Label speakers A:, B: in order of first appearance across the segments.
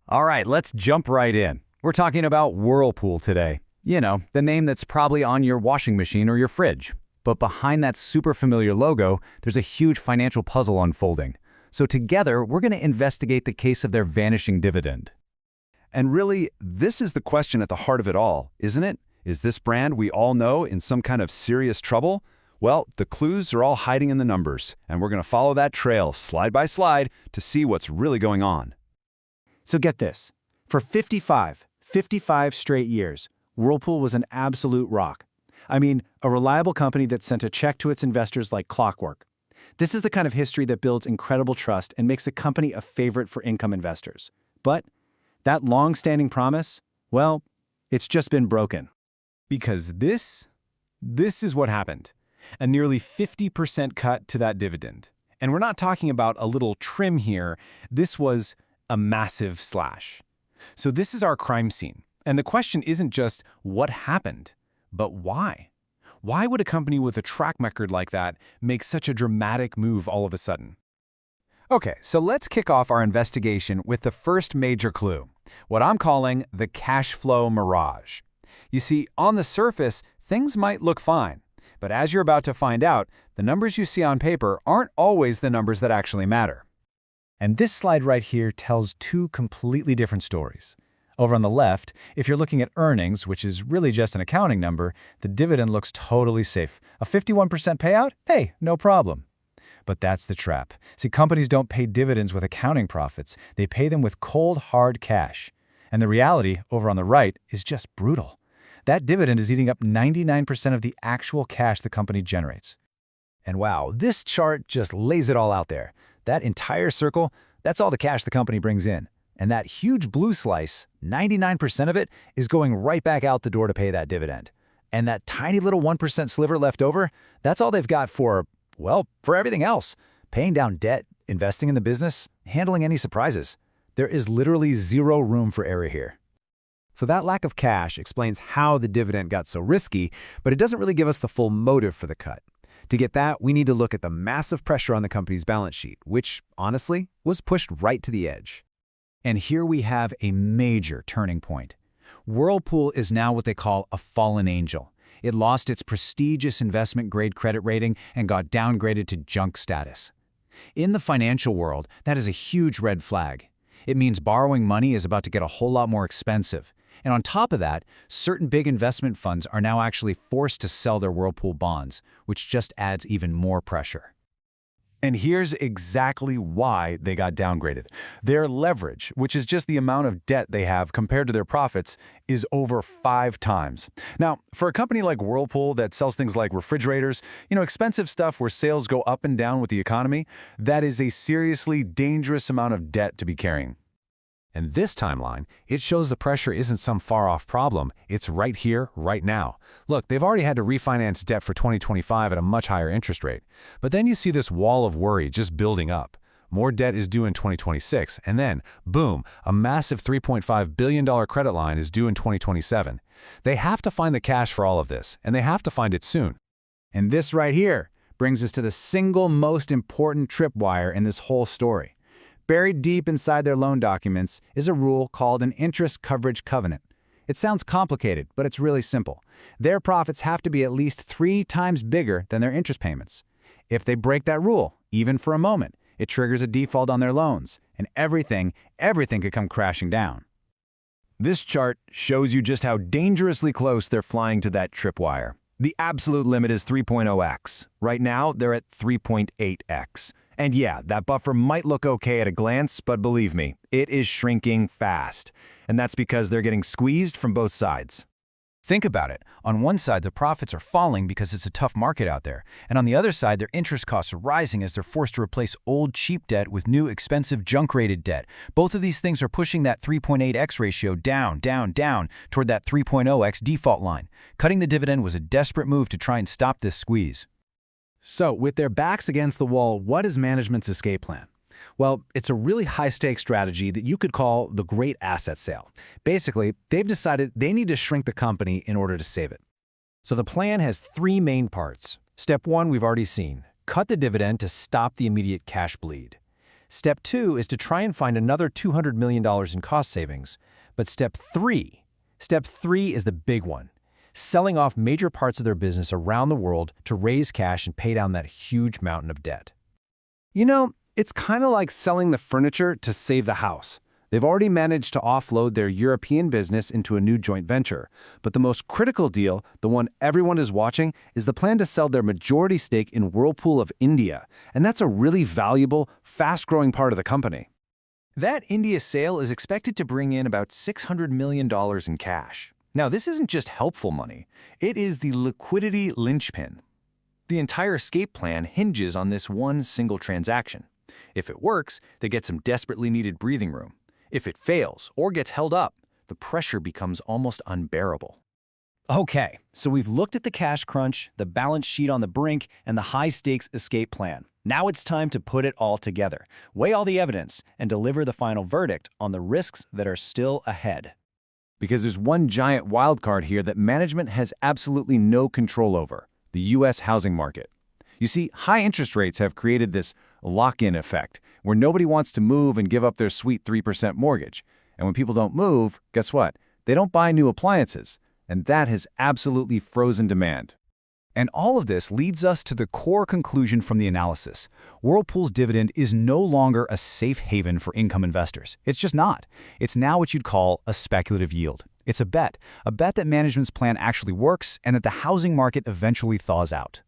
A: All right, let's jump right in. We're talking about Whirlpool today. You know, the name that's probably on your washing machine or your fridge. But behind that super familiar logo, there's a huge financial puzzle unfolding. So together, we're going to investigate the case of their vanishing dividend.
B: And really, this is the question at the heart of it all, isn't it? Is this brand we all know in some kind of serious trouble? Well, the clues are all hiding in the numbers, and we're going to follow that trail slide by slide to see what's really going on.
C: So get this. For 55 straight years, Whirlpool was an absolute rock. I mean, a reliable company that sent a check to its investors like clockwork. This is the kind of history that builds incredible trust and makes the company a favorite for income investors. But that long-standing promise, well, it's just been broken.
D: Because this is what happened. A nearly 50% cut to that dividend. And we're not talking about a little trim here. This was a massive slash. So this is our crime scene. And the question isn't just what happened, but why? Why would a company with a track record like that make such a dramatic move all of a sudden?
A: Okay, so let's kick off our investigation with the first major clue, what I'm calling the cash flow mirage. You see, on the surface, things might look fine. But as you're about to find out, the numbers you see on paper aren't always the numbers that actually matter.
C: And this slide right here tells two completely different stories. Over on the left, if you're looking at earnings, which is really just an accounting number, the dividend looks totally safe. A 51% payout? Hey, no problem. But that's the trap. See, companies don't pay dividends with accounting profits. They pay them with cold, hard cash. And the reality, over on the right, is just brutal. That dividend is eating up 99% of the actual cash the company generates.
A: And wow, this chart just lays it all out there. That entire circle, that's all the cash the company brings in. And that huge blue slice, 99% of it, is going right back out the door to pay that dividend. And that tiny little 1% sliver left over, that's all they've got for, well, for everything else. Paying down debt, investing in the business, handling any surprises. There is literally zero room for error here. So that lack of cash explains how the dividend got so risky, but it doesn't really give us the full motive for the cut. To get that, we need to look at the massive pressure on the company's balance sheet, which, honestly, was pushed right to the edge. And here we have a major turning point. Whirlpool is now what they call a fallen angel. It lost its prestigious investment-grade credit rating and got downgraded to junk status. In the financial world, that is a huge red flag. It means borrowing money is about to get a whole lot more expensive. And on top of that, certain big investment funds are now actually forced to sell their Whirlpool bonds, which just adds even more pressure. And here's exactly why they got downgraded. Their leverage, which is just the amount of debt they have compared to their profits, is over 5 times. Now, for a company like Whirlpool that sells things like refrigerators, expensive stuff where sales go up and down with the economy, that is a seriously dangerous amount of debt to be carrying. And this timeline, it shows the pressure isn't some far-off problem. It's right here, right now. Look, they've already had to refinance debt for 2025 at a much higher interest rate. But then you see this wall of worry just building up. More debt is due in 2026, and then, boom, a massive $3.5 billion credit line is due in 2027. They have to find the cash for all of this, and they have to find it soon.
C: And this right here brings us to the single most important tripwire in this whole story. Buried deep inside their loan documents is a rule called an interest coverage covenant. It sounds complicated, but it's really simple. Their profits have to be at least 3 times bigger than their interest payments. If they break that rule, even for a moment, it triggers a default on their loans, and everything could come crashing down.
B: This chart shows you just how dangerously close they're flying to that tripwire. The absolute limit is 3.0x. Right now, they're at 3.8x. And yeah, that buffer might look okay at a glance, but believe me, it is shrinking fast. And that's because they're getting squeezed from both sides.
A: Think about it. On one side, the profits are falling because it's a tough market out there. And on the other side, their interest costs are rising as they're forced to replace old, cheap debt with new, expensive, junk-rated debt. Both of these things are pushing that 3.8x ratio down toward that 3.0x default line. Cutting the dividend was a desperate move to try and stop this squeeze.
C: So, with their backs against the wall, what is management's escape plan? Well, it's a really high-stakes strategy that you could call the great asset sale. Basically, they've decided they need to shrink the company in order to save it.
A: So the plan has 3 main parts. Step 1 we've already seen. Cut the dividend to stop the immediate cash bleed.
D: Step 2 is to try and find another $200 million in cost savings. But step 3 is the big one. Selling off major parts of their business around the world to raise cash and pay down that huge mountain of debt. You know, it's kind of like selling the furniture to save the house. They've already managed to offload their European business into a new joint venture. But the most critical deal, the one everyone is watching, is the plan to sell their majority stake in Whirlpool of India. And that's a really valuable, fast-growing part of the company. That India sale is expected to bring in about $600 million in cash. Now, this isn't just helpful money. It is the liquidity linchpin. The entire escape plan hinges on this one single transaction. If it works, they get some desperately needed breathing room. If it fails or gets held up, the pressure becomes almost unbearable. Okay, so we've looked at the cash crunch, the balance sheet on the brink, and the high-stakes escape plan. Now it's time to put it all together, weigh all the evidence, and deliver the final verdict on the risks that are still ahead.
B: Because there's one giant wildcard here that management has absolutely no control over: the U.S. housing market. You see, high interest rates have created this lock-in effect, where nobody wants to move and give up their sweet 3% mortgage. And when people don't move, guess what? They don't buy new appliances. And that has absolutely frozen demand.
C: And all of this leads us to the core conclusion from the analysis. Whirlpool's dividend is no longer a safe haven for income investors. It's just not. It's now what you'd call a speculative yield. It's a bet that management's plan actually works and that the housing market eventually thaws out.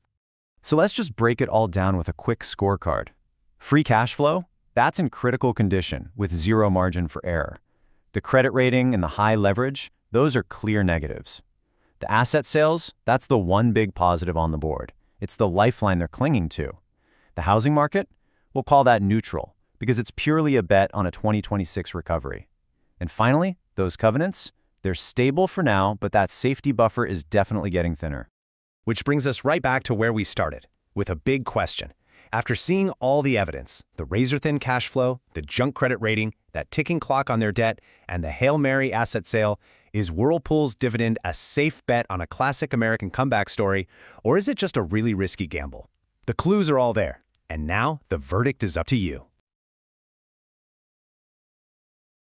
B: So let's just break it all down with a quick scorecard. Free cash flow? That's in critical condition with zero margin for error. The credit rating and the high leverage? Those are clear negatives. The asset sales? That's the one big positive on the board. It's the lifeline they're clinging to. The housing market? We'll call that neutral because it's purely a bet on a 2026 recovery. And finally, those covenants? They're stable for now, but that safety buffer is definitely getting thinner.
D: Which brings us right back to where we started, with a big question. After seeing all the evidence, the razor-thin cash flow, the junk credit rating, that ticking clock on their debt, and the Hail Mary asset sale, is Whirlpool's dividend a safe bet on a classic American comeback story, or is it just a really risky gamble? The clues are all there, and now the verdict is up to you.